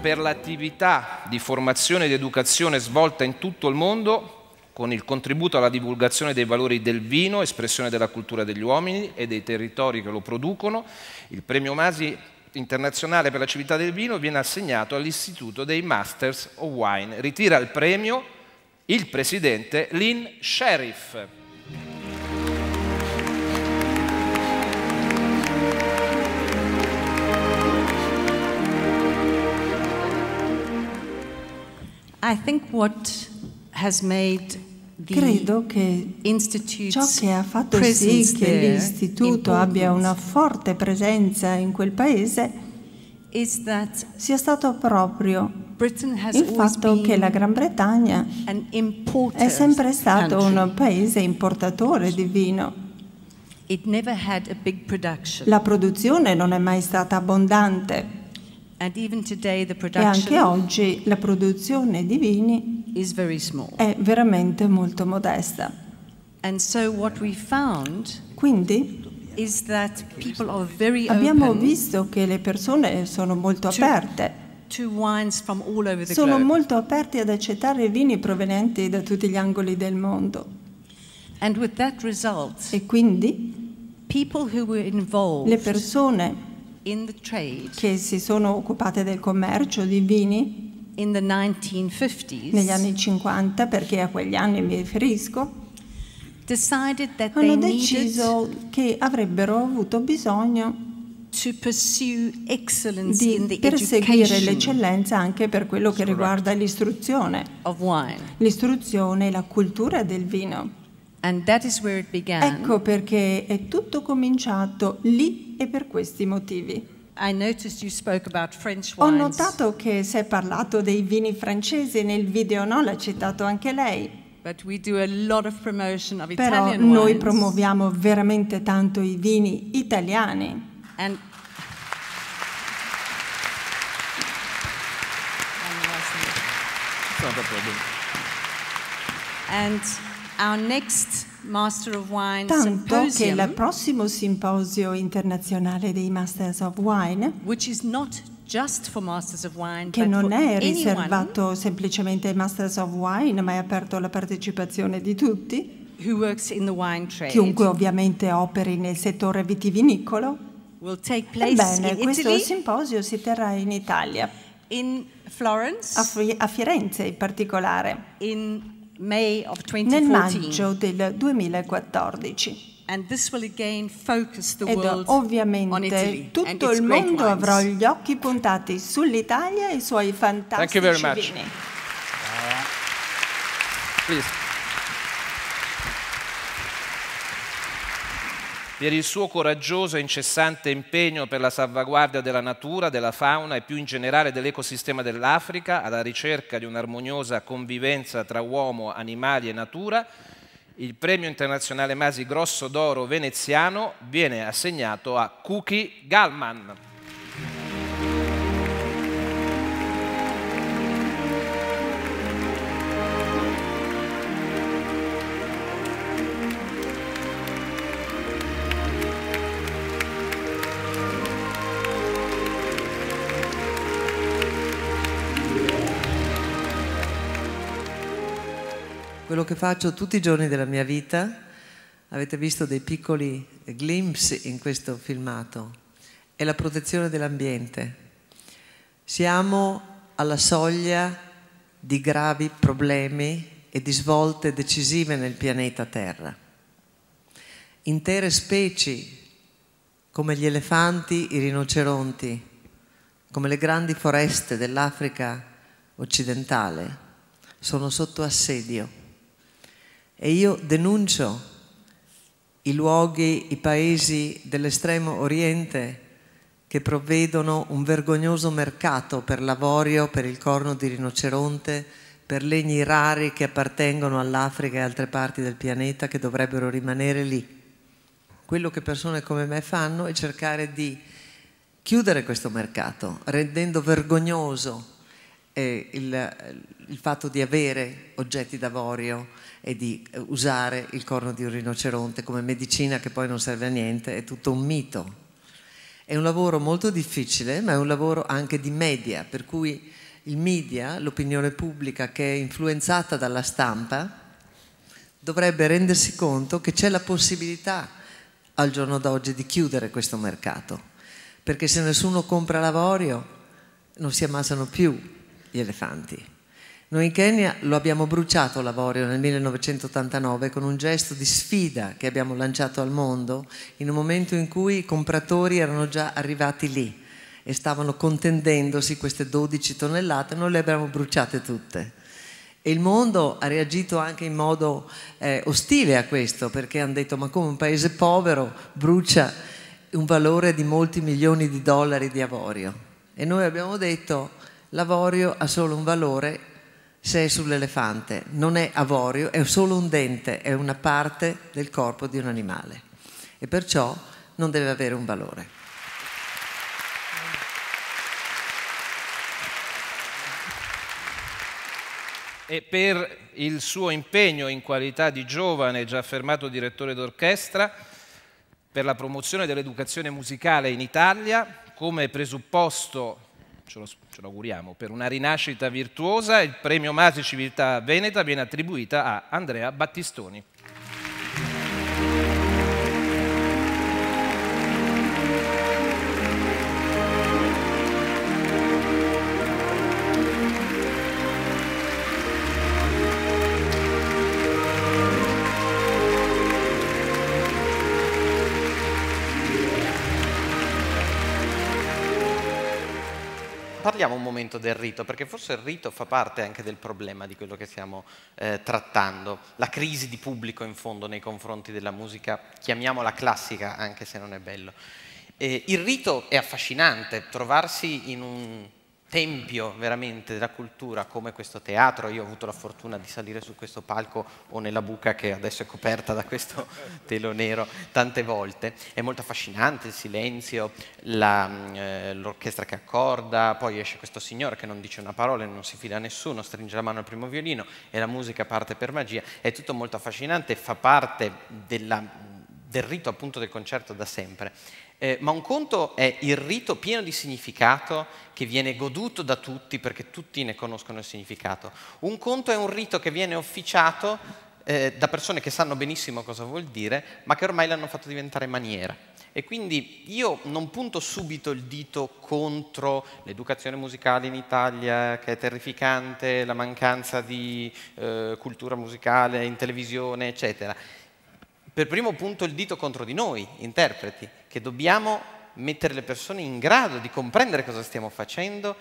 Per l'attività di formazione ed educazione svolta in tutto il mondo, con il contributo alla divulgazione dei valori del vino, espressione della cultura degli uomini e dei territori che lo producono, il premio Masi internazionale per la civiltà del vino viene assegnato all'Istituto dei Masters of Wine. Ritira il premio il presidente Lynn Sheriff. I think what has made Credo che ciò che ha fatto sì che l'Istituto abbia una forte presenza in quel paese sia stato proprio il fatto che la Gran Bretagna è sempre stato un paese importatore di vino. La produzione non è mai stata abbondante. E anche oggi la produzione di vini è veramente molto modesta. Quindi abbiamo visto che le persone sono molto aperte. Sono molto aperti ad accettare vini provenienti da tutti gli angoli del mondo. E quindi le persone che si sono occupate del commercio di vini negli anni 50, perché a quegli anni mi riferisco, hanno deciso che avrebbero avuto bisogno di perseguire l'eccellenza anche per quello che riguarda l'istruzione e la cultura del vino. Ecco perché è tutto cominciato lì e per questi motivi. Ho notato che si è parlato dei vini francesi nel video, no? L'ha citato anche lei. Però noi promuoviamo veramente tanto i vini italiani. Tanto che il prossimo simposio internazionale dei Masters of Wine, che non è riservato semplicemente ai Masters of Wine, ma è aperto alla partecipazione di tutti, chiunque ovviamente operi nel settore vitivinicolo. Ebbene, questo simposio si terrà in Italia, a Firenze in particolare, nel maggio del 2014. Ed ovviamente tutto il mondo avrà gli occhi puntati sull'Italia e i suoi fantastici vini. Per il suo coraggioso e incessante impegno per la salvaguardia della natura, della fauna e più in generale dell'ecosistema dell'Africa, alla ricerca di un'armoniosa convivenza tra uomo, animali e natura, il premio internazionale Masi Grosso d'Oro veneziano viene assegnato a Cookie Gallman. Quello che faccio tutti i giorni della mia vita, avete visto dei piccoli glimpse in questo filmato, è la protezione dell'ambiente. Siamo alla soglia di gravi problemi e di svolte decisive nel pianeta Terra. Intere specie, come gli elefanti, i rinoceronti, come le grandi foreste dell'Africa occidentale, sono sotto assedio. E io denuncio i luoghi, i paesi dell'estremo oriente che provvedono un vergognoso mercato per l'avorio, per il corno di rinoceronte, per legni rari che appartengono all'Africa e altre parti del pianeta che dovrebbero rimanere lì. Quello che persone come me fanno è cercare di chiudere questo mercato, rendendo vergognoso è il fatto di avere oggetti d'avorio e di usare il corno di un rinoceronte come medicina che poi non serve a niente, è tutto un mito. È un lavoro molto difficile, ma è un lavoro anche di media, per cui il media, l'opinione pubblica che è influenzata dalla stampa, dovrebbe rendersi conto che c'è la possibilità al giorno d'oggi di chiudere questo mercato, perché se nessuno compra l'avorio non si ammazzano più gli elefanti. Noi in Kenya lo abbiamo bruciato l'avorio nel 1989 con un gesto di sfida che abbiamo lanciato al mondo in un momento in cui i compratori erano già arrivati lì e stavano contendendosi queste 12 tonnellate, noi le abbiamo bruciate tutte. E il mondo ha reagito anche in modo ostile a questo, perché hanno detto: ma come un paese povero brucia un valore di molti milioni di dollari di avorio? E noi abbiamo detto: l'avorio ha solo un valore se è sull'elefante, non è avorio, è solo un dente, è una parte del corpo di un animale e perciò non deve avere un valore. E per il suo impegno in qualità di giovane già affermato direttore d'orchestra per la promozione dell'educazione musicale in Italia, come presupposto, ce lo auguriamo, per una rinascita virtuosa, il premio Masi Civiltà Veneta viene attribuita a Andrea Battistoni. Parliamo un momento del rito, perché forse il rito fa parte anche del problema di quello che stiamo trattando, la crisi di pubblico in fondo nei confronti della musica, chiamiamola classica anche se non è bello. Il rito è affascinante, trovarsi in un tempio veramente della cultura come questo teatro. Io ho avuto la fortuna di salire su questo palco o nella buca che adesso è coperta da questo telo nero tante volte. È molto affascinante il silenzio, l'orchestra che accorda, poi esce questo signore che non dice una parola, non si fila a nessuno, stringe la mano al primo violino e la musica parte per magia. È tutto molto affascinante, fa parte del rito appunto del concerto da sempre. Ma un conto è il rito pieno di significato che viene goduto da tutti perché tutti ne conoscono il significato. Un conto è un rito che viene officiato da persone che sanno benissimo cosa vuol dire, ma che ormai l'hanno fatto diventare maniera. E quindi io non punto subito il dito contro l'educazione musicale in Italia, che è terrificante, la mancanza di cultura musicale in televisione, eccetera. Per primo punto il dito contro di noi, interpreti, che dobbiamo mettere le persone in grado di comprendere cosa stiamo facendo,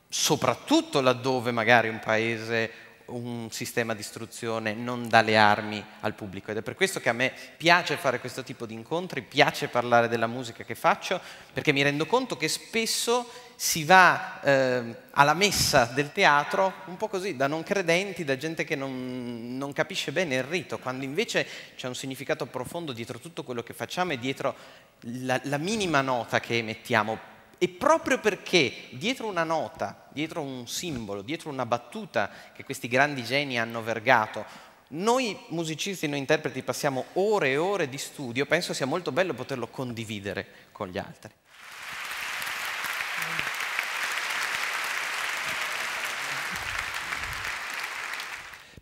soprattutto laddove magari un paese, un sistema di istruzione non dà le armi al pubblico. Ed è per questo che a me piace fare questo tipo di incontri, piace parlare della musica che faccio, perché mi rendo conto che spesso si va alla messa del teatro un po' così, da non credenti, da gente che non capisce bene il rito, quando invece c'è un significato profondo dietro tutto quello che facciamo e dietro la minima nota che emettiamo. E proprio perché dietro una nota, dietro un simbolo, dietro una battuta che questi grandi geni hanno vergato, noi musicisti, noi interpreti passiamo ore e ore di studio, penso sia molto bello poterlo condividere con gli altri.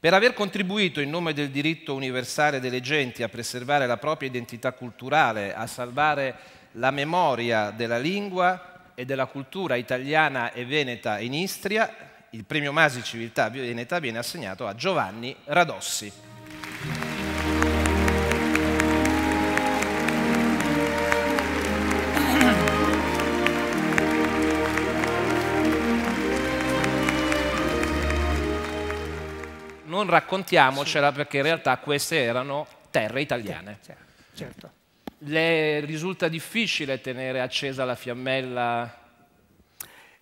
Per aver contribuito in nome del diritto universale delle genti a preservare la propria identità culturale, a salvare la memoria della lingua e della cultura italiana e veneta in Istria, il premio Masi Civiltà Veneta viene assegnato a Giovanni Radossi. Non raccontiamocela perché in realtà queste erano terre italiane. Certo. Le risulta difficile tenere accesa la fiammella?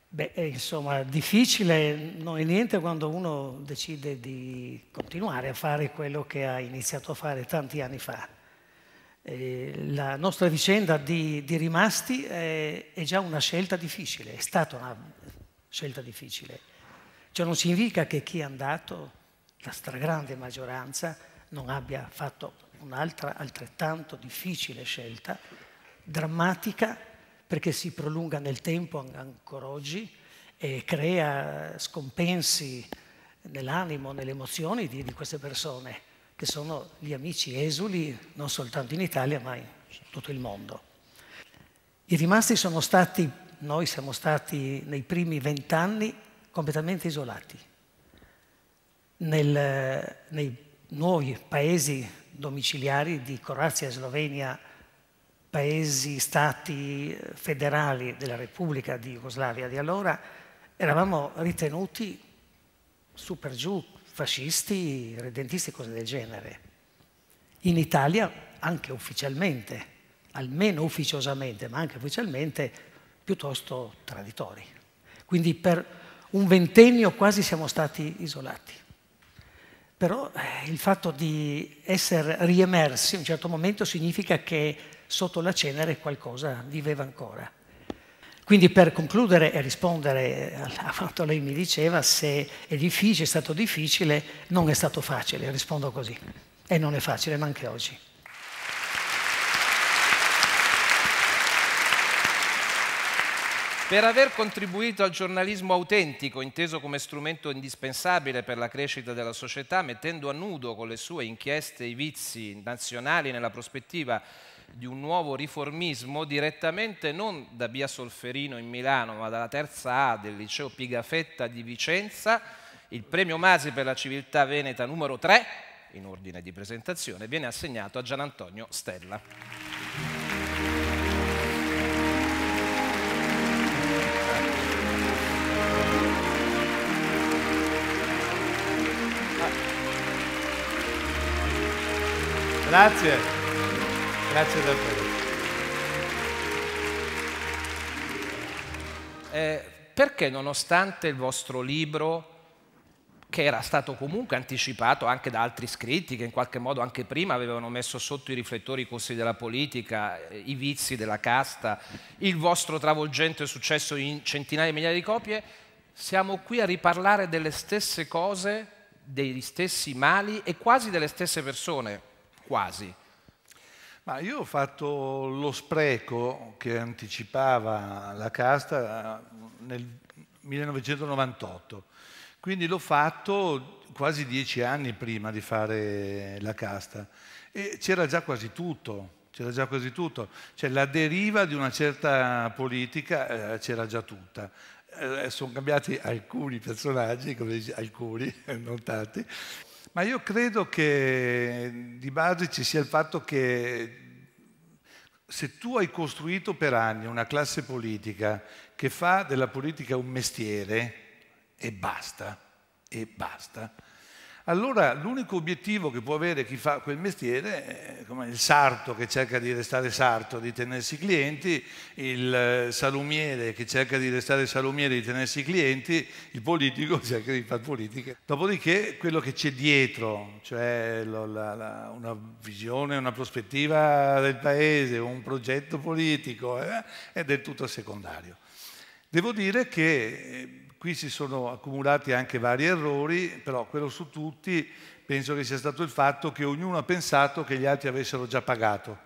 Beh, insomma, difficile non è niente quando uno decide di continuare a fare quello che ha iniziato a fare tanti anni fa. La nostra vicenda di Rimasti è già una scelta difficile, è stata una scelta difficile. Ciò non significa che chi è andato, la stragrande maggioranza, non abbia fatto un'altra altrettanto difficile scelta, drammatica, perché si prolunga nel tempo ancora oggi e crea scompensi nell'animo, nelle emozioni di queste persone, che sono gli amici esuli non soltanto in Italia ma in tutto il mondo. I rimasti sono stati, noi siamo stati nei primi 20 anni completamente isolati. Nei nuovi paesi domiciliari di Croazia e Slovenia, paesi, stati federali della Repubblica di Jugoslavia di allora, eravamo ritenuti su per giù, fascisti, redentisti, cose del genere. In Italia, anche ufficialmente, almeno ufficiosamente, ma anche ufficialmente, piuttosto traditori. Quindi per un ventennio quasi siamo stati isolati. Però il fatto di essere riemersi a un certo momento significa che sotto la cenere qualcosa viveva ancora. Quindi per concludere e rispondere a quanto lei mi diceva, se è difficile, è stato difficile, non è stato facile, rispondo così. E non è facile neanche oggi. Per aver contribuito al giornalismo autentico, inteso come strumento indispensabile per la crescita della società, mettendo a nudo con le sue inchieste i vizi nazionali nella prospettiva di un nuovo riformismo, direttamente non da Via Solferino in Milano, ma dalla terza A del liceo Pigafetta di Vicenza, il premio Masi per la civiltà veneta numero 3, in ordine di presentazione, viene assegnato a Gianantonio Stella. Grazie, grazie davvero. Perché nonostante il vostro libro, che era stato comunque anticipato anche da altri scritti che in qualche modo anche prima avevano messo sotto i riflettori i costi della politica, i vizi della casta, il vostro travolgente successo in centinaia di migliaia di copie, siamo qui a riparlare delle stesse cose, degli stessi mali e quasi delle stesse persone? Quasi. Ma io ho fatto lo spreco che anticipava la casta nel 1998, quindi l'ho fatto quasi 10 anni prima di fare la casta e c'era già quasi tutto, cioè la deriva di una certa politica c'era già tutta. Sono cambiati alcuni personaggi, come dice, alcuni, non tanti. Ma io credo che di base ci sia il fatto che se tu hai costruito per anni una classe politica che fa della politica un mestiere e basta, allora l'unico obiettivo che può avere chi fa quel mestiere è come il sarto che cerca di restare sarto, di tenersi clienti, il salumiere che cerca di restare salumiere, di tenersi clienti, il politico cerca di fare politica. Dopodiché quello che c'è dietro, cioè una visione, una prospettiva del paese, un progetto politico, è del tutto secondario. Devo dire che qui si sono accumulati anche vari errori, però quello su tutti penso che sia stato il fatto che ognuno ha pensato che gli altri avessero già pagato.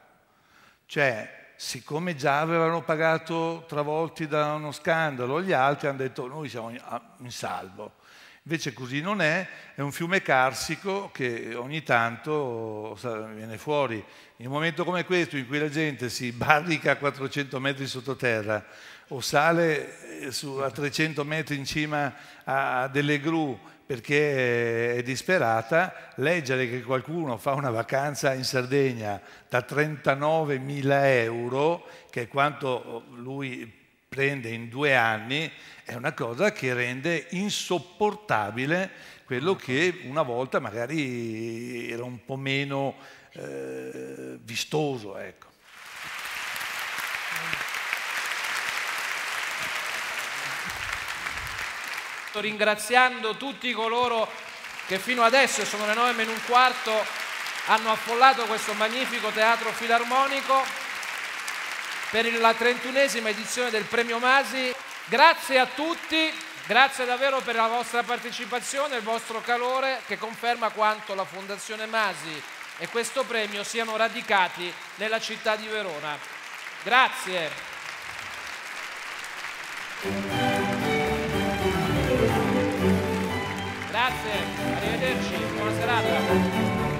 Cioè, siccome già avevano pagato travolti da uno scandalo, gli altri hanno detto noi siamo in salvo. Invece così non è un fiume carsico che ogni tanto viene fuori. In un momento come questo in cui la gente si barrica a 400 metri sottoterra o sale a 300 metri in cima a delle gru perché è disperata, leggere che qualcuno fa una vacanza in Sardegna da 39.000 euro, che è quanto lui prende in 2 anni, è una cosa che rende insopportabile quello che una volta magari era un po' meno vistoso, ecco. Sto ringraziando tutti coloro che fino adesso, sono le 9:15, hanno affollato questo magnifico teatro filarmonico per la 31esima edizione del Premio Masi. Grazie a tutti, Grazie davvero per la vostra partecipazione e il vostro calore, che conferma quanto la Fondazione Masi e questo premio siano radicati nella città di Verona. Grazie. Grazie, arrivederci, buona serata.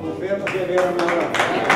Confermo di avere una